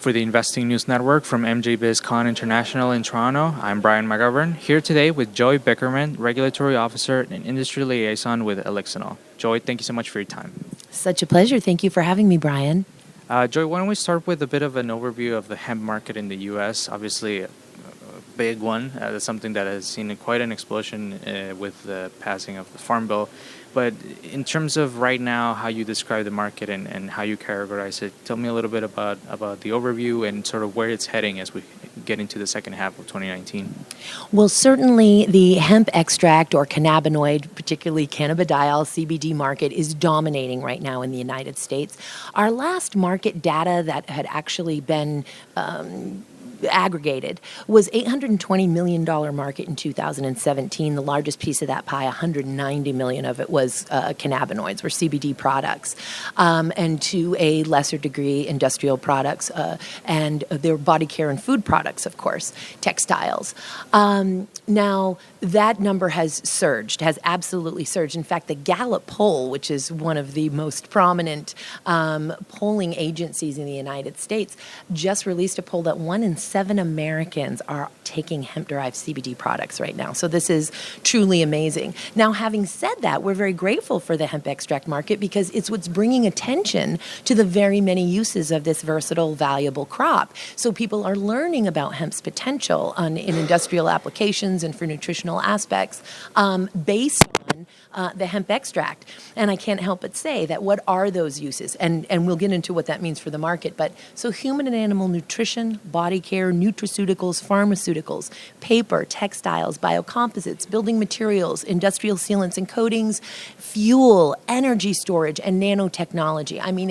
For the Investing News Network from MJBizCon International in Toronto, I'm Brian McGovern, here today with Joy Beckerman, Regulatory Officer and Industry Liaison with Elixinol. Joy, thank you so much for your time. Such a pleasure. Thank you for having me, Brian. Joy, why don't we start with a bit of an overview of the hemp market in the U.S., obviously a big one. That's something that has seen quite an explosion with the passing of the Farm Bill. But in terms of right now, how you describe the market and how you characterize it, tell me a little bit about the overview and sort of where it's heading as we get into the second half of 2019. Well, certainly the hemp extract or cannabinoid, particularly cannabidiol, CBD market is dominating right now in the United States. Our last market data that had actually been aggregated was $820 million market in 2017. The largest piece of that pie, $190 million of it was cannabinoids or CBD products, and to a lesser degree industrial products and their body care and food products, of course, textiles. Now, that number has surged, has absolutely surged. In fact, the Gallup poll, which is one of the most prominent polling agencies in the United States, just released a poll that 1 in 7 Americans are taking hemp-derived CBD products right now. So this is truly amazing. Now, having said that, we're very grateful for the hemp extract market because it's what's bringing attention to the very many uses of this versatile, valuable crop. So people are learning about hemp's potential in industrial applications and for nutritional aspects based on the hemp extract. And I can't help but say that what are those uses? And we'll get into what that means for the market. But so human and animal nutrition, body care, nutraceuticals, pharmaceuticals, paper, textiles, biocomposites, building materials, industrial sealants and coatings, fuel, energy storage, and nanotechnology. I mean,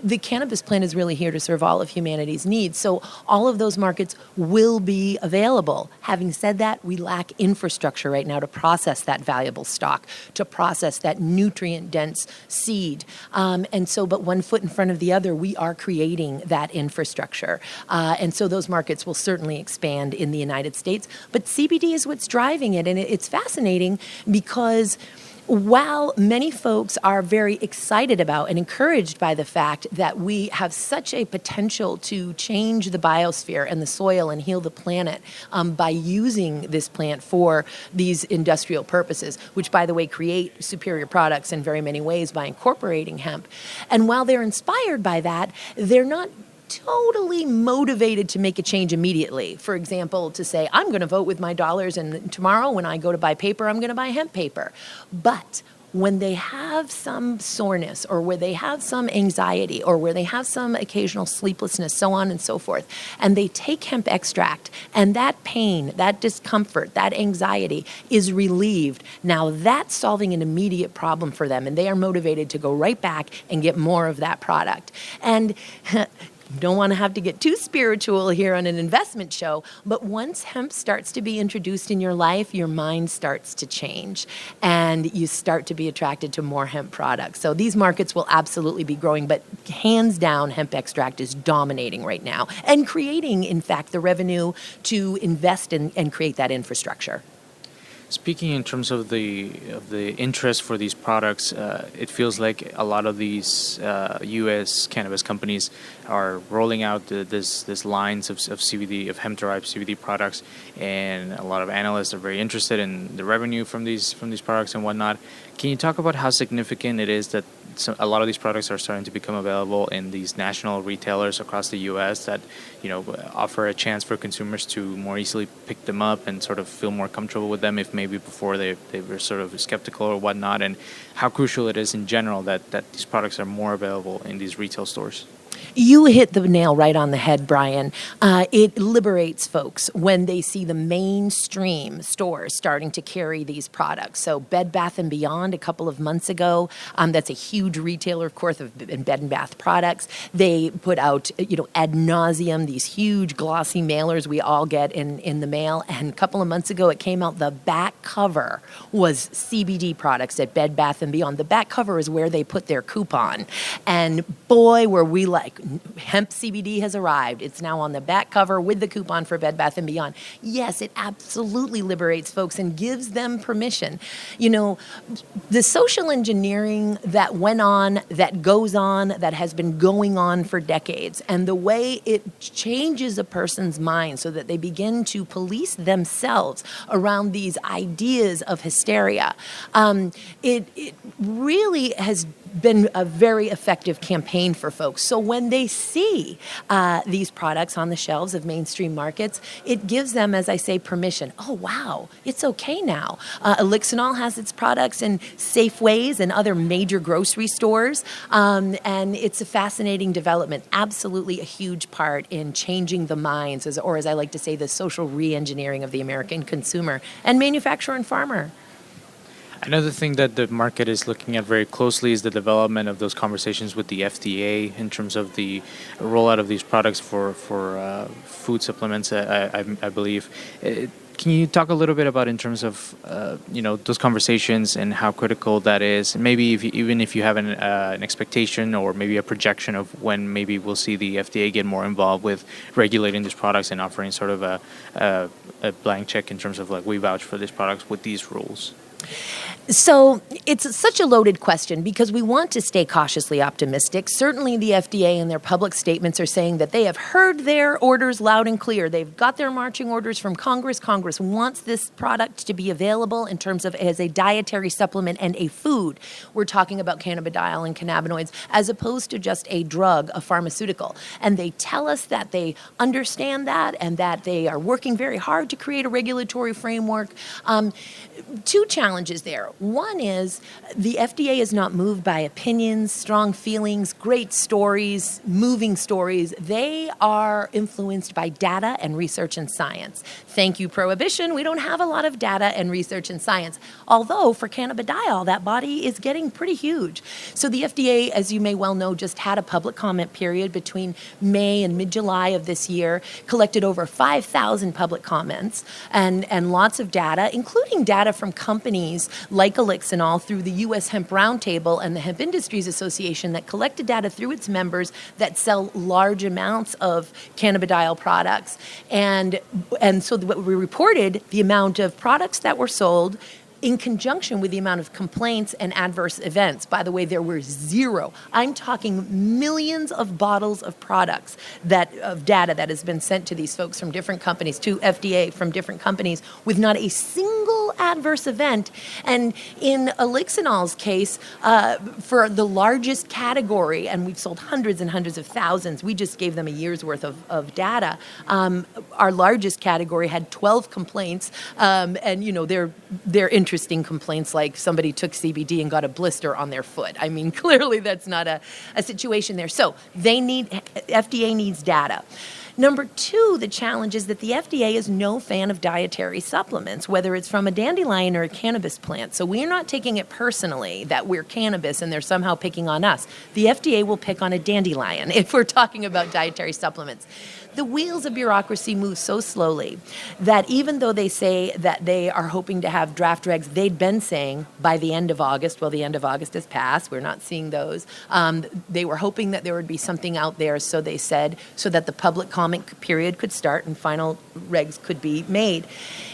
the cannabis plant is really here to serve all of humanity's needs. So all of those markets will be available. Having said that, we lack infrastructure right now to process that valuable stock, to process that nutrient-dense seed. But one foot in front of the other, we are creating that infrastructure. And so those markets will certainly expand in the United States. But CBD is what's driving it. And it's fascinating because while many folks are very excited about and encouraged by the fact that we have such a potential to change the biosphere and the soil and heal the planet by using this plant for these industrial purposes, which, by the way, create superior products in very many ways by incorporating hemp. And while they're inspired by that, they're not totally motivated to make a change immediately. For example, to say, I'm going to vote with my dollars and tomorrow when I go to buy paper, I'm going to buy hemp paper. But when they have some soreness or where they have some anxiety or where they have some occasional sleeplessness, so on and so forth, and they take hemp extract and that pain, that discomfort, that anxiety is relieved, now that's solving an immediate problem for them and they are motivated to go right back and get more of that product. And you don't want to have to get too spiritual here on an investment show, but once hemp starts to be introduced in your life, your mind starts to change and you start to be attracted to more hemp products. So these markets will absolutely be growing, but hands down, hemp extract is dominating right now and creating, in fact, the revenue to invest in and create that infrastructure. Speaking in terms of the interest for these products, it feels like a lot of these U.S. cannabis companies are rolling out this lines of CBD, of hemp-derived CBD products, and a lot of analysts are very interested in the revenue from these products and whatnot. Can you talk about how significant it is that a lot of these products are starting to become available in these national retailers across the U.S. that, offer a chance for consumers to more easily pick them up and sort of feel more comfortable with them if maybe before they were sort of skeptical or whatnot, and how crucial it is in general that these products are more available in these retail stores? You hit the nail right on the head, Brian. It liberates folks when they see the mainstream stores starting to carry these products. So Bed Bath & Beyond a couple of months ago, that's a huge retailer, of course, of Bed & Bath products. They put out, ad nauseum, these huge glossy mailers we all get in the mail. And a couple of months ago, it came out, the back cover was CBD products at Bed Bath & Beyond. The back cover is where they put their coupon. And boy, were we like hemp CBD has arrived. It's now on the back cover with the coupon for Bed Bath & Beyond. Yes, it absolutely liberates folks and gives them permission. You know, the social engineering that went on, that goes on, that has been going on for decades, and the way it changes a person's mind so that they begin to police themselves around these ideas of hysteria, it really has been a very effective campaign for folks. So when they see these products on the shelves of mainstream markets, it gives them, as I say, permission. Oh, wow, it's okay now. Elixinol has its products in Safeways and other major grocery stores, and it's a fascinating development. Absolutely a huge part in changing the minds, or as I like to say, the social re-engineering of the American consumer and manufacturer and farmer. Another thing that the market is looking at very closely is the development of those conversations with the FDA in terms of the rollout of these products for food supplements, I believe. Can you talk a little bit about in terms of those conversations and how critical that is? And maybe even if you have an expectation or maybe a projection of when maybe we'll see the FDA get more involved with regulating these products and offering sort of a blank check in terms of like we vouch for these products with these rules. So it's such a loaded question because we want to stay cautiously optimistic. Certainly the FDA in their public statements are saying that they have heard their orders loud and clear. They've got their marching orders from Congress. Congress wants this product to be available in terms of as a dietary supplement and a food. We're talking about cannabidiol and cannabinoids as opposed to just a drug, a pharmaceutical. And they tell us that they understand that and that they are working very hard to create a regulatory framework. Two challenges there. One is the FDA is not moved by opinions, strong feelings, great stories, moving stories. They are influenced by data and research and science. Thank you, Prohibition. We don't have a lot of data and research and science. Although for cannabidiol, that body is getting pretty huge. So the FDA, as you may well know, just had a public comment period between May and mid-July of this year, collected over 5,000 public comments and lots of data, including data from companies like Elixinol through the U.S. Hemp Roundtable and the Hemp Industries Association that collected data through its members that sell large amounts of cannabidiol products. And so what we reported, the amount of products that were sold in conjunction with the amount of complaints and adverse events. By the way, there were zero. I'm talking millions of bottles of products of data that has been sent to these folks from different companies, to FDA from different companies, with not a single adverse event. And in Elixinol's case, for the largest category, and we've sold hundreds and hundreds of thousands, we just gave them a year's worth of data. Our largest category had 12 complaints, and they're interesting complaints like somebody took CBD and got a blister on their foot. I mean, clearly that's not a situation there. So FDA needs data. Number two, the challenge is that the FDA is no fan of dietary supplements, whether it's from a dandelion or a cannabis plant. So we're not taking it personally that we're cannabis and they're somehow picking on us. The FDA will pick on a dandelion if we're talking about dietary supplements. The wheels of bureaucracy move so slowly that even though they say that they are hoping to have draft regs, they'd been saying by the end of August, well, the end of August has passed, we're not seeing those. They were hoping that there would be something out there, so they said, so that the public comment period could start and final regs could be made.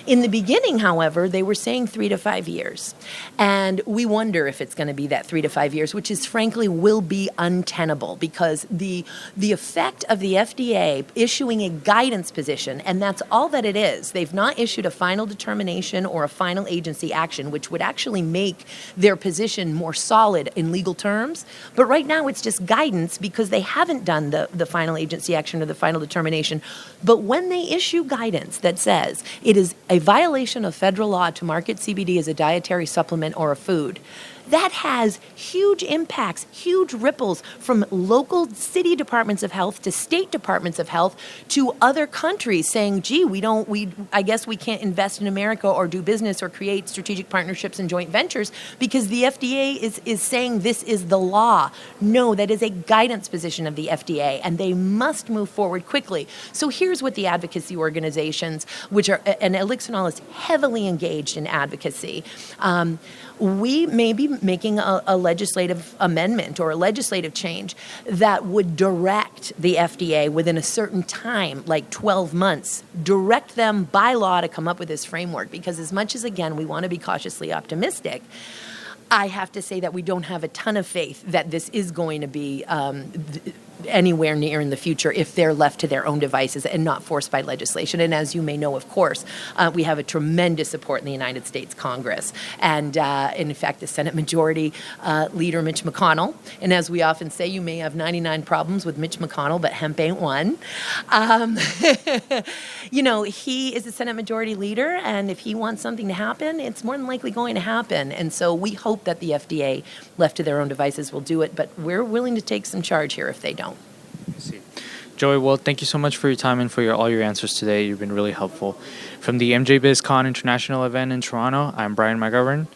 In the beginning, however, they were saying 3 to 5 years. And we wonder if it's going to be that 3 to 5 years, which is frankly will be untenable because the effect of the FDA issuing a guidance position, and that's all that it is. They've not issued a final determination or a final agency action, which would actually make their position more solid in legal terms. But right now it's just guidance because they haven't done the final agency action or the final determination. But when they issue guidance that says it is a violation of federal law to market CBD as a dietary supplement or a food, that has huge impacts, huge ripples from local city departments of health to state departments of health to other countries saying, gee, I guess we can't invest in America or do business or create strategic partnerships and joint ventures because the FDA is saying this is the law. No, that is a guidance position of the FDA and they must move forward quickly. So here's what the advocacy organizations, and Elixinol is heavily engaged in advocacy, we may be making a legislative amendment or a legislative change that would direct the FDA within a certain time, like 12 months, direct them by law to come up with this framework. Because as much as, again, we want to be cautiously optimistic, I have to say that we don't have a ton of faith that this is going to be anywhere near in the future if they're left to their own devices and not forced by legislation. And as you may know, of course, we have a tremendous support in the United States Congress. And in fact, the Senate Majority Leader, Mitch McConnell, and as we often say, you may have 99 problems with Mitch McConnell, but hemp ain't one. He is the Senate Majority Leader, and if he wants something to happen, it's more than likely going to happen. And so we hope that the FDA, left to their own devices, will do it, but we're willing to take some charge here if they don't. I see. Joy, well, thank you so much for your time and for all your answers today. You've been really helpful. From the MJBizCon International event in Toronto, I'm Brian McGovern.